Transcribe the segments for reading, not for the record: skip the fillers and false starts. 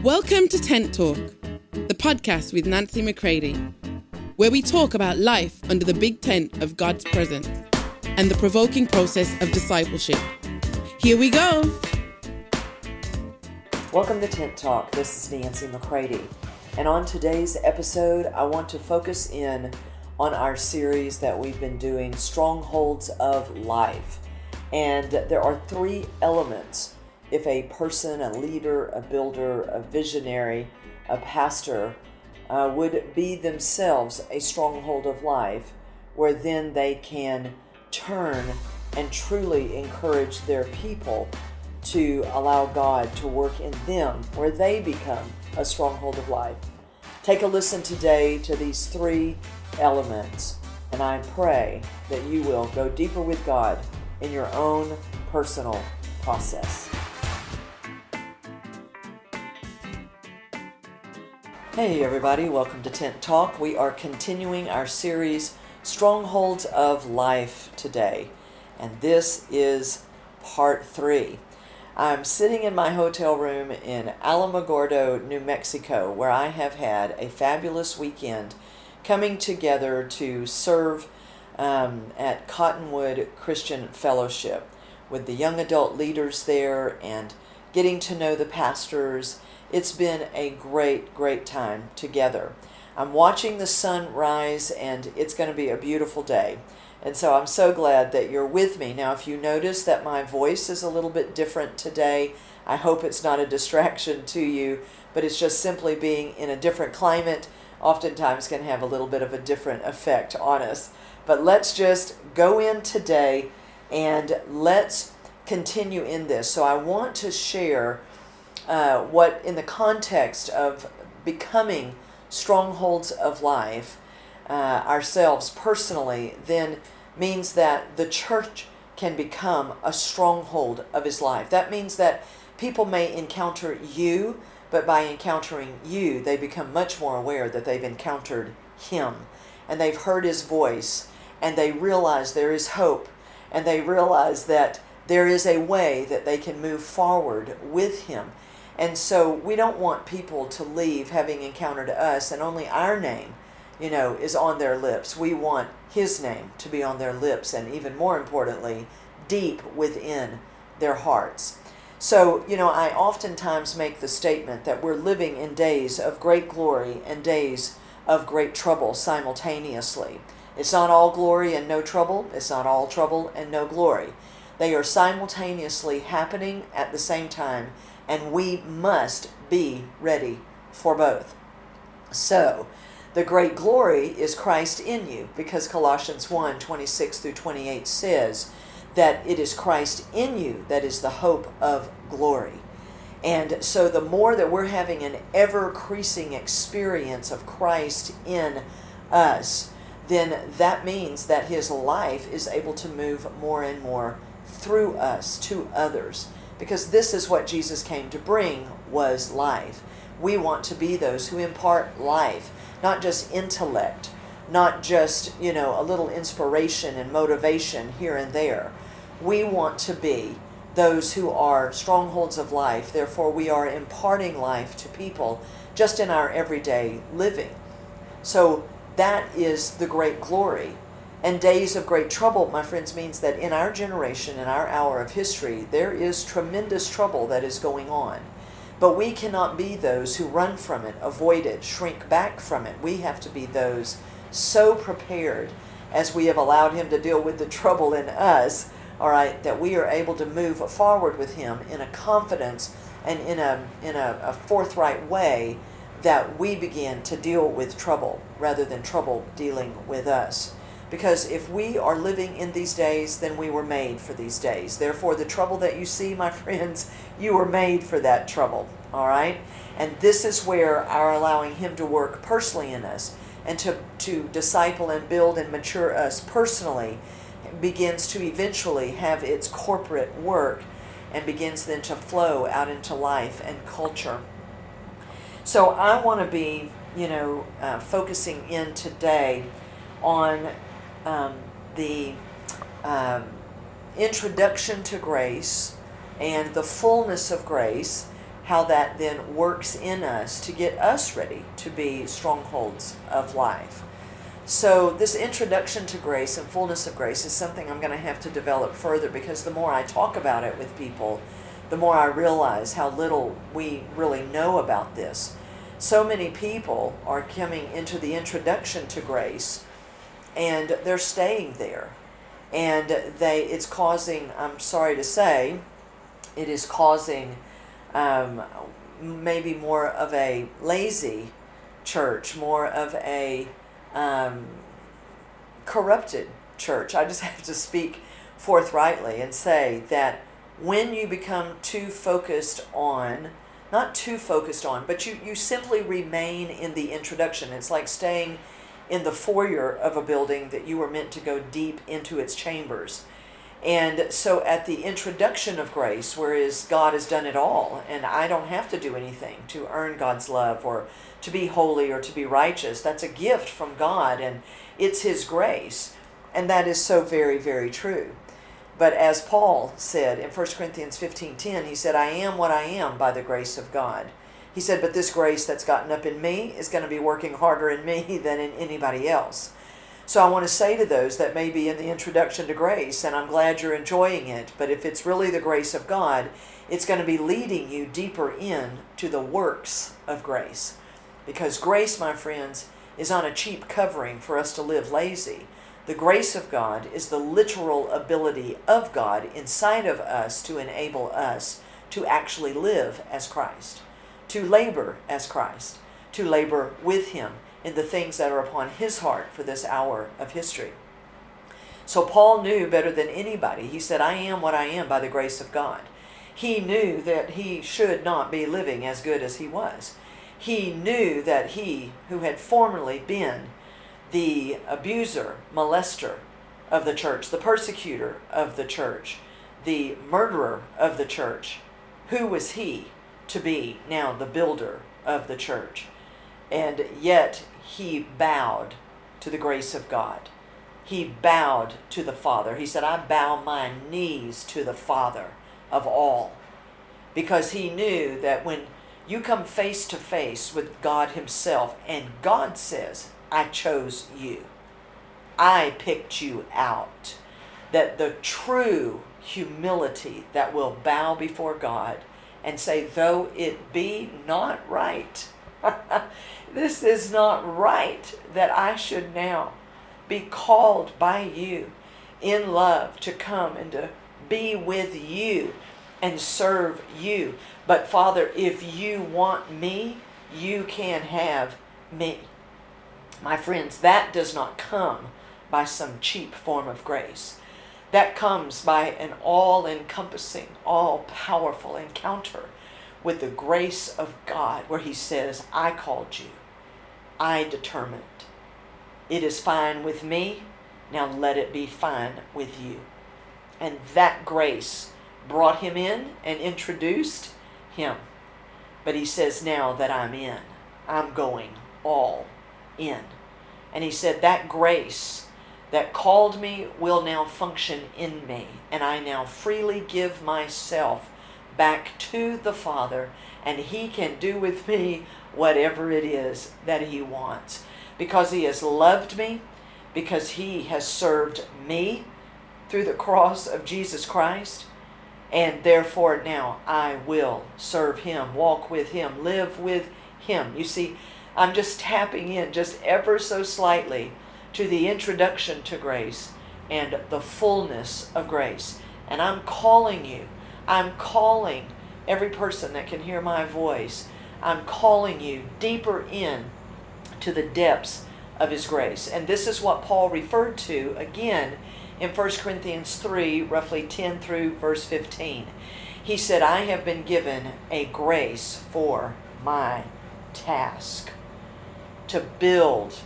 Welcome to Tent Talk, the podcast with Nancy McCready, where we talk about life under the big tent of God's presence and the provoking process of discipleship. Here we go. Welcome to Tent Talk. This is Nancy McCready. And on today's episode, I want to focus in on our series that we've been doing, Strongholds of Life. And there are three elements if a person, a leader, a builder, a visionary, a pastor would be themselves a stronghold of life, where then they can turn and truly encourage their people to allow God to work in them, where they become a stronghold of life. Take a listen today to these three elements, and I pray that you will go deeper with God in your own personal process. Hey everybody, welcome to Tent Talk. We are continuing our series, Strongholds of Life, today, and this is part 3. I'm sitting in my hotel room in Alamogordo, New Mexico, where I have had a fabulous weekend coming together to serve at Cottonwood Christian Fellowship with the young adult leaders there and getting to know the pastors. It's been a great time together. I'm watching the sun rise, and it's going to be a beautiful day. And so I'm so glad that you're with me. Now, if you notice that my voice is a little bit different today, I hope it's not a distraction to you, but it's just simply being in a different climate oftentimes can have a little bit of a different effect on us. But let's just go in today and let's continue in this. So I want to share what in the context of becoming strongholds of life ourselves personally then means that the church can become a stronghold of his life. That means that people may encounter you, but by encountering you, they become much more aware that they've encountered him, and they've heard his voice, and they realize there is hope, and they realize that there is a way that they can move forward with him. And so we don't want people to leave having encountered us and only our name, is on their lips. We want his name to be on their lips, and even more importantly, deep within their hearts. So, I oftentimes make the statement that we're living in days of great glory and days of great trouble simultaneously. It's not all glory and no trouble. It's not all trouble and no glory. They are simultaneously happening at the same time, and we must be ready for both. So, the great glory is Christ in you, because Colossians 1:26 through 28 says that it is Christ in you that is the hope of glory. And so the more that we're having an ever-increasing experience of Christ in us, then that means that his life is able to move more and more through us to others. Because this is what Jesus came to bring, was life. We want to be those who impart life, not just intellect, not just, a little inspiration and motivation here and there. We want to be those who are strongholds of life. Therefore, we are imparting life to people just in our everyday living. So that is the great glory. And days of great trouble, my friends, means that in our generation, in our hour of history, there is tremendous trouble that is going on. But we cannot be those who run from it, avoid it, shrink back from it. We have to be those so prepared, as we have allowed him to deal with the trouble in us, all right, that we are able to move forward with him in a confidence and in a forthright way, that we begin to deal with trouble rather than trouble dealing with us. Because if we are living in these days, then we were made for these days. Therefore, the trouble that you see, my friends, you were made for that trouble, all right? And this is where our allowing him to work personally in us and to disciple and build and mature us personally begins to eventually have its corporate work and begins then to flow out into life and culture. So I want to be, focusing in today on the introduction to grace and the fullness of grace how that then works in us to get us ready to be strongholds of life. So this introduction to grace and fullness of grace is something I'm going to have to develop further, because the more I talk about it with people, the more I realize how little we really know about this. So many people are coming into the introduction to grace and they're staying there. And it's causing, I'm sorry to say, it is causing maybe more of a lazy church, more of a corrupted church. I just have to speak forthrightly and say that when you become too focused on, not too focused on, but you simply remain in the introduction. It's like staying in the foyer of a building that you were meant to go deep into its chambers. And so at the introduction of grace, whereas God has done it all, and I don't have to do anything to earn God's love or to be holy or to be righteous. That's a gift from God, and it's His grace. And that is so very, very true. But as Paul said in 1 Corinthians 15:10, he said, I am what I am by the grace of God. He said, but this grace that's gotten up in me is going to be working harder in me than in anybody else. So I want to say to those that may be in the introduction to grace, and I'm glad you're enjoying it, but if it's really the grace of God, it's going to be leading you deeper in to the works of grace. Because grace, my friends, is not a cheap covering for us to live lazy. The grace of God is the literal ability of God inside of us to enable us to actually live as Christ, to labor as Christ, to labor with Him in the things that are upon His heart for this hour of history. So Paul knew better than anybody. He said, I am what I am by the grace of God. He knew that he should not be living as good as he was. He knew that he, who had formerly been the abuser, molester of the church, the persecutor of the church, the murderer of the church, who was he to be now the builder of the church? And yet he bowed to the grace of God. He bowed to the Father. He said, I bow my knees to the Father of all. Because he knew that when you come face to face with God Himself, and God says, I chose you, I picked you out, that the true humility that will bow before God and say, though it be not right, this is not right that I should now be called by you in love to come and to be with you and serve you. But Father, if you want me, you can have me. My friends, that does not come by some cheap form of grace. That comes by an all-encompassing, all-powerful encounter with the grace of God, where He says, I called you. I determined. It is fine with me. Now let it be fine with you. And that grace brought Him in and introduced Him. But He says, now that I'm in, I'm going all in. And He said, that grace that called me will now function in me. And I now freely give myself back to the Father, and He can do with me whatever it is that He wants. Because He has loved me, because He has served me through the cross of Jesus Christ, and therefore now I will serve Him, walk with Him, live with Him. You see, I'm just tapping in just ever so slightly to the introduction to grace and the fullness of grace. And I'm calling you, I'm calling every person that can hear my voice, I'm calling you deeper in to the depths of His grace. And this is what Paul referred to again in 1 Corinthians 3, roughly 10 through verse 15. He said, I have been given a grace for my task to build.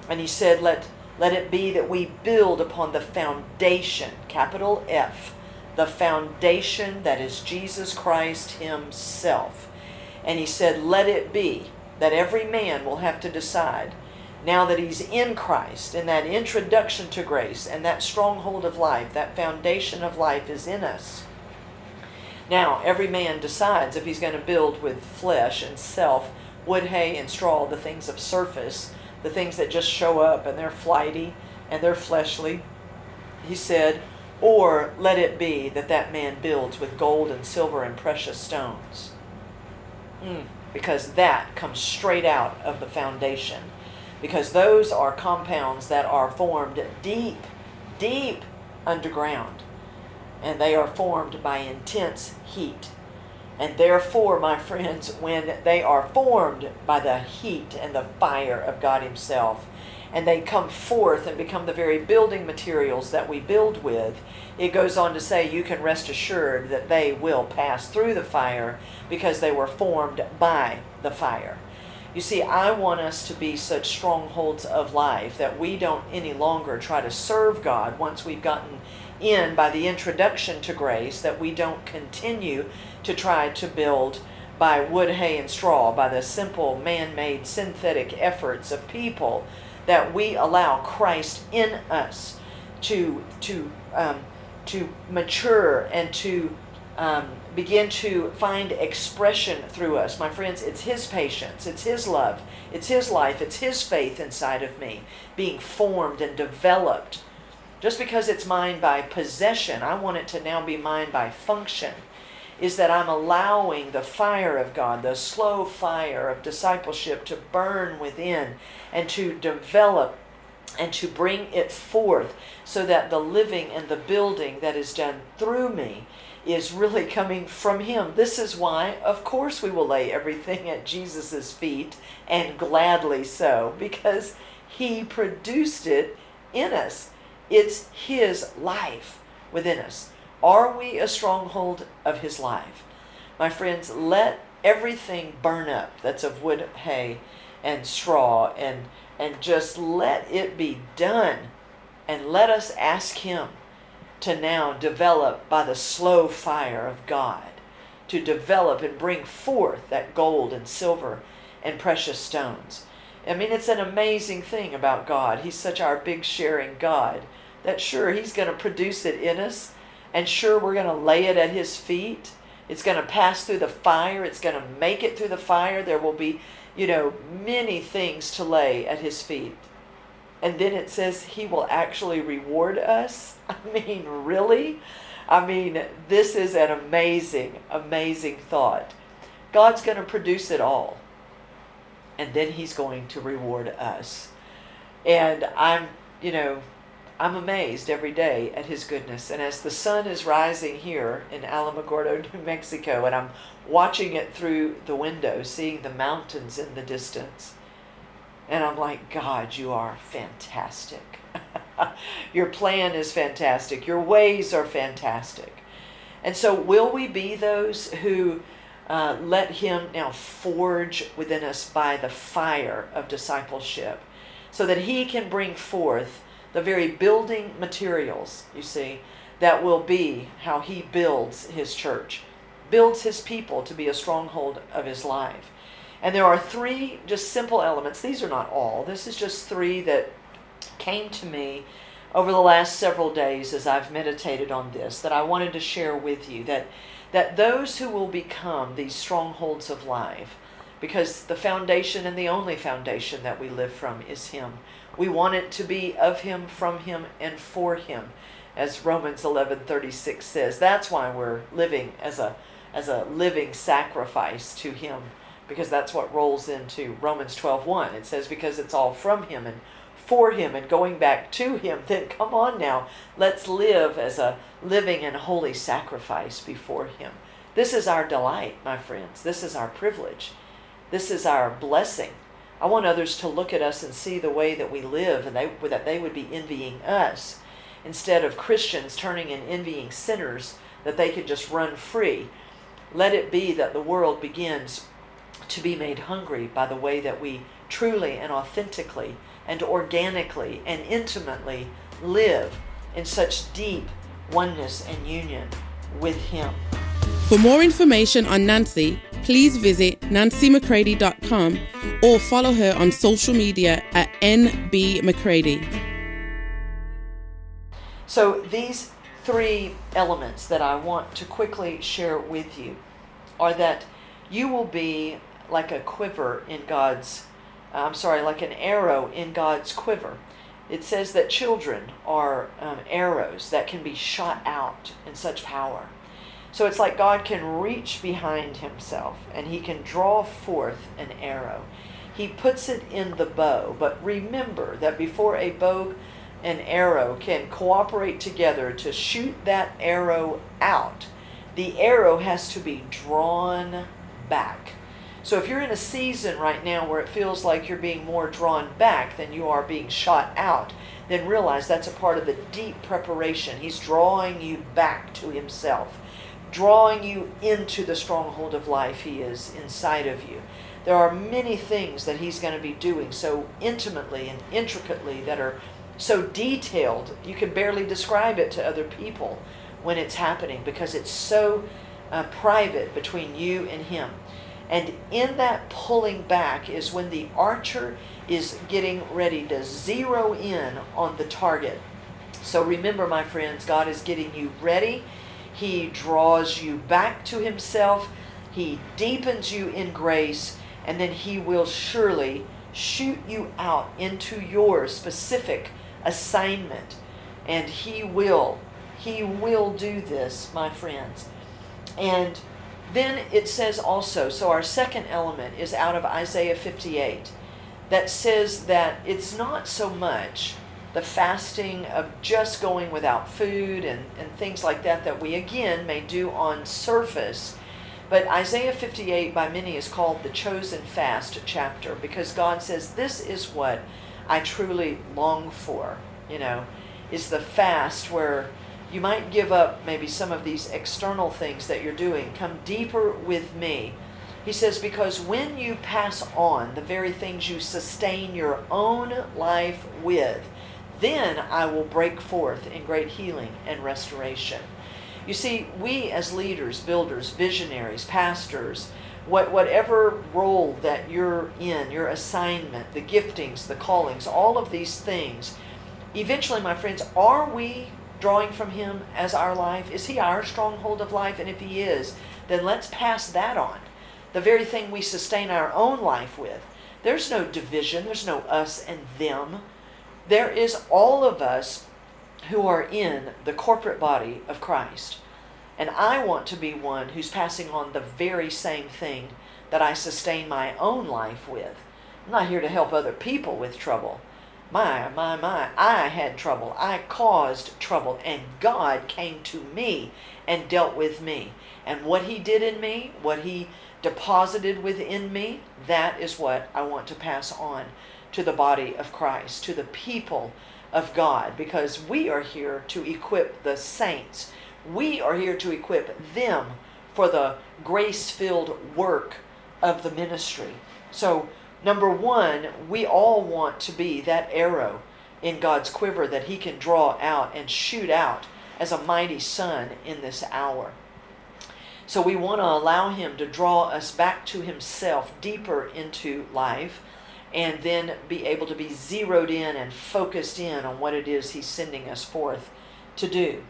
And he said, let it be that we build upon the foundation, capital F, the foundation that is Jesus Christ Himself. And he said, let it be that every man will have to decide, now that he's in Christ, and that introduction to grace, and that stronghold of life, that foundation of life is in us, Now, every man decides if he's going to build with flesh and self, wood, hay, and straw, the things of surface, the things that just show up and they're flighty and they're fleshly. He said, or let it be that that man builds with gold and silver and precious stones. Because that comes straight out of the foundation. Because those are compounds that are formed deep, deep underground. And they are formed by intense heat. And therefore, my friends, when they are formed by the heat and the fire of God Himself, and they come forth and become the very building materials that we build with, it goes on to say you can rest assured that they will pass through the fire because they were formed by the fire. You see, I want us to be such strongholds of life that we don't any longer try to serve God once we've gotten in by the introduction to grace, that we don't continue to try to build by wood, hay, and straw, by the simple man-made synthetic efforts of people, that we allow Christ in us to mature and to begin to find expression through us. My friends, it's His patience, it's His love, it's His life, it's His faith inside of me being formed and developed. Just because it's mine by possession, I want it to now be mine by function, is that I'm allowing the fire of God, the slow fire of discipleship, to burn within and to develop and to bring it forth so that the living and the building that is done through me is really coming from Him. This is why, of course, we will lay everything at Jesus' feet, and gladly so, because He produced it in us. It's His life within us. Are we a stronghold of His life? My friends, let everything burn up that's of wood, hay, and straw, and just let it be done. And let us ask Him to now develop by the slow fire of God, to develop and bring forth that gold and silver and precious stones. I mean, it's an amazing thing about God. He's such our big sharing God that sure, He's going to produce it in us, and sure, we're going to lay it at His feet. It's going to pass through the fire. It's going to make it through the fire. There will be, many things to lay at His feet. And then it says He will actually reward us. I mean, really? I mean, this is an amazing, amazing thought. God's going to produce it all. And then He's going to reward us. And I'm amazed every day at His goodness. And as the sun is rising here in Alamogordo, New Mexico, and I'm watching it through the window, seeing the mountains in the distance, and I'm like, God, You are fantastic. Your plan is fantastic. Your ways are fantastic. And so will we be those who let Him now forge within us by the fire of discipleship so that He can bring forth the very building materials, you see, that will be how He builds His church, builds His people to be a stronghold of His life. And there are three just simple elements. These are not all. This is just three that came to me over the last several days as I've meditated on this, that I wanted to share with you, that those who will become these strongholds of life, because the foundation and the only foundation that we live from is Him. We want it to be of Him, from Him, and for Him, as Romans 11:36 says. That's why we're living as a living sacrifice to Him, because that's what rolls into Romans 12:1. It says, because it's all from Him and for Him and going back to Him, then come on now, let's live as a living and holy sacrifice before Him. This is our delight, my friends. This is our privilege. This is our blessing. I want others to look at us and see the way that we live, and that they would be envying us, instead of Christians turning and envying sinners, that they could just run free. Let it be that the world begins to be made hungry by the way that we truly and authentically and organically and intimately live in such deep oneness and union with Him. For more information on Nancy, please visit nancymccready.com or follow her on social media at NBMcCready. So these three elements that I want to quickly share with you are that you will be like a quiver in like an arrow in God's quiver. It says that children are arrows that can be shot out in such power. So it's like God can reach behind himself and he can draw forth an arrow. He puts it in the bow, but remember that before a bow and arrow can cooperate together to shoot that arrow out, the arrow has to be drawn back. So if you're in a season right now where it feels like you're being more drawn back than you are being shot out, then realize that's a part of the deep preparation. He's drawing you back to himself, drawing you into the stronghold of life he is inside of you. There are many things that he's going to be doing so intimately and intricately that are so detailed you can barely describe it to other people when it's happening, because it's so private between you and him. And in that pulling back is when the archer is getting ready to zero in on the target. So remember, my friends, God is getting you ready. He draws you back to himself. He deepens you in grace. And then he will surely shoot you out into your specific assignment. And he will do this, my friends. And then it says also, so our second element is out of Isaiah 58, that says that it's not so much the fasting of just going without food and things like that we again may do on surface. But Isaiah 58 by many is called the chosen fast chapter, because God says this is what I truly long for, is the fast where you might give up maybe some of these external things that you're doing. Come deeper with me. He says, because when you pass on the very things you sustain your own life with, then I will break forth in great healing and restoration. You see, we as leaders, builders, visionaries, pastors, whatever role that you're in, your assignment, the giftings, the callings, all of these things, eventually, my friends, are we drawing from him as our life? Is he our stronghold of life? And if he is, then let's pass that on. The very thing we sustain our own life with. There's no division. There's no us and them. There is all of us who are in the corporate body of Christ. And I want to be one who's passing on the very same thing that I sustain my own life with. I'm not here to help other people with trouble. My, I had trouble. I caused trouble. And God came to me and dealt with me. And what he did in me, what he deposited within me, that is what I want to pass on to the body of Christ, to the people of God, because we are here to equip the saints. We are here to equip them for the grace-filled work of the ministry. So, number one, we all want to be that arrow in God's quiver that he can draw out and shoot out as a mighty sun in this hour. So we want to allow him to draw us back to himself, deeper into life, and then be able to be zeroed in and focused in on what it is he's sending us forth to do.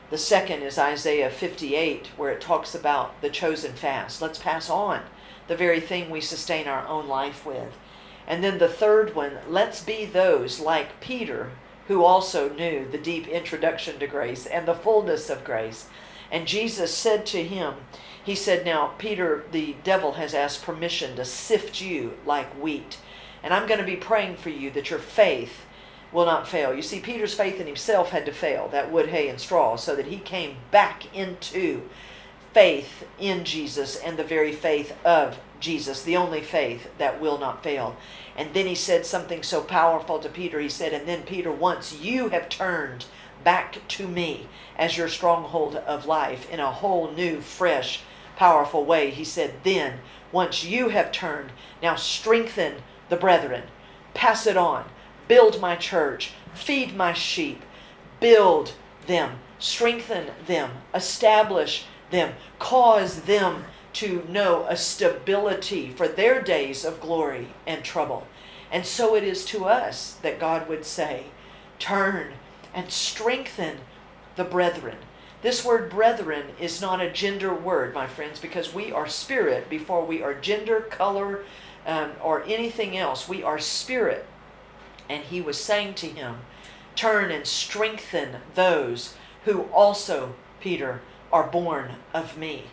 The second is Isaiah 58, where it talks about the chosen fast. Let's pass on the very thing we sustain our own life with. And then the third one, let's be those like Peter, who also knew the deep introduction to grace and the fullness of grace. And Jesus said to him, he said, now, Peter, the devil has asked permission to sift you like wheat. And I'm going to be praying for you that your faith will not fail. You see, Peter's faith in himself had to fail, that wood, hay, and straw, so that he came back into faith in Jesus and the very faith of Jesus, the only faith that will not fail. And then he said something so powerful to Peter. He said, and then Peter, once you have turned back to me as your stronghold of life in a whole new, fresh, powerful way, he said, then once you have turned, now strengthen the brethren, pass it on, build my church, feed my sheep, build them, strengthen them, establish them, cause them to know a stability for their days of glory and trouble. And so it is to us that God would say, turn and strengthen the brethren. This word brethren is not a gender word, my friends, because we are spirit before we are gender, color, or anything else. We are spirit. And he was saying to him, turn and strengthen those who also, Peter, are born of me.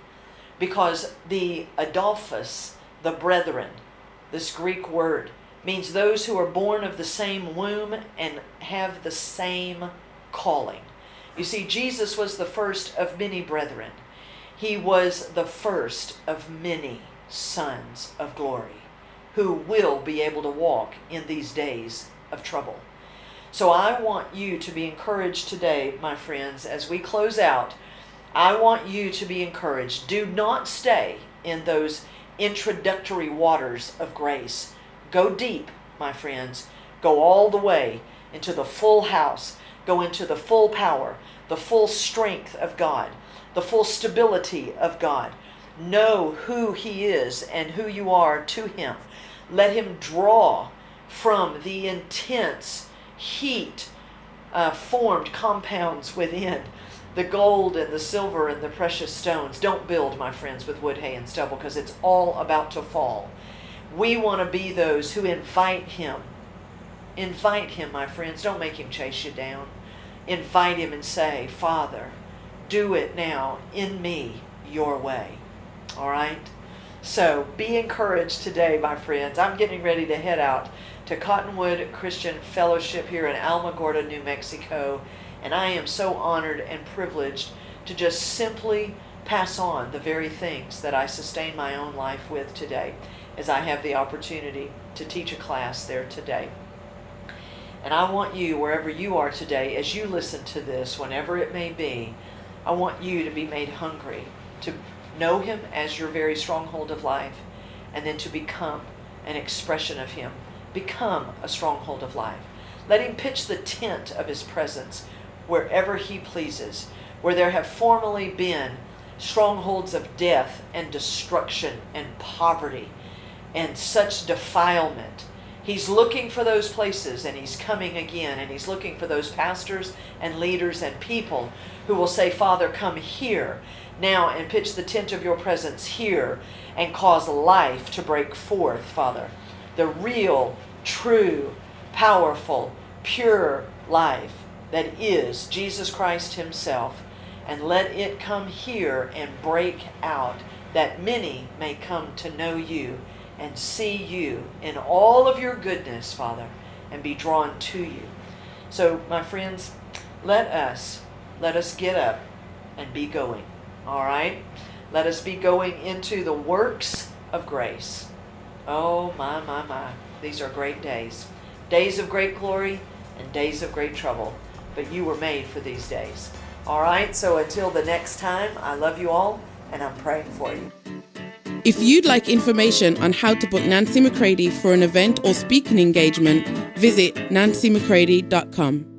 Because the Adelphos, the brethren, this Greek word, means those who are born of the same womb and have the same calling. You see, Jesus was the first of many brethren. He was the first of many sons of glory who will be able to walk in these days of trouble. So I want you to be encouraged today, my friends, as we close out. I want you to be encouraged. Do not stay in those introductory waters of grace. Go deep, my friends. Go all the way into the full house. Go into the full power, the full strength of God, the full stability of God. Know who He is and who you are to Him. Let Him draw from the intense heat formed compounds within, the gold and the silver and the precious stones. Don't build, my friends, with wood, hay, and stubble, because it's all about to fall. We want to be those who invite Him. Invite Him, my friends. Don't make Him chase you down. Invite Him and say, Father, do it now in me your way. All right? So be encouraged today, my friends. I'm getting ready to head out to Cottonwood Christian Fellowship here in Alamogordo, New Mexico. And I am so honored and privileged to just simply pass on the very things that I sustain my own life with today, as I have the opportunity to teach a class there today. And I want you, wherever you are today, as you listen to this, whenever it may be, I want you to be made hungry to know Him as your very stronghold of life, and then to become an expression of Him. Become a stronghold of life. Let Him pitch the tent of His presence wherever He pleases, where there have formerly been strongholds of death and destruction and poverty and such defilement. He's looking for those places, and He's coming again, and He's looking for those pastors and leaders and people who will say, Father, come here now and pitch the tent of your presence here and cause life to break forth, Father. The real, true, powerful, pure life that is Jesus Christ Himself. And let it come here and break out, that many may come to know You and see You in all of Your goodness, Father, and be drawn to You. So, my friends, let us get up and be going. All right? Let us be going into the works of grace. Oh, my. These are great days. Days of great glory and days of great trouble. But you were made for these days. All right? So until the next time, I love you all, and I'm praying for you. If you'd like information on how to book Nancy McCready for an event or speaking engagement, visit nancymccready.com.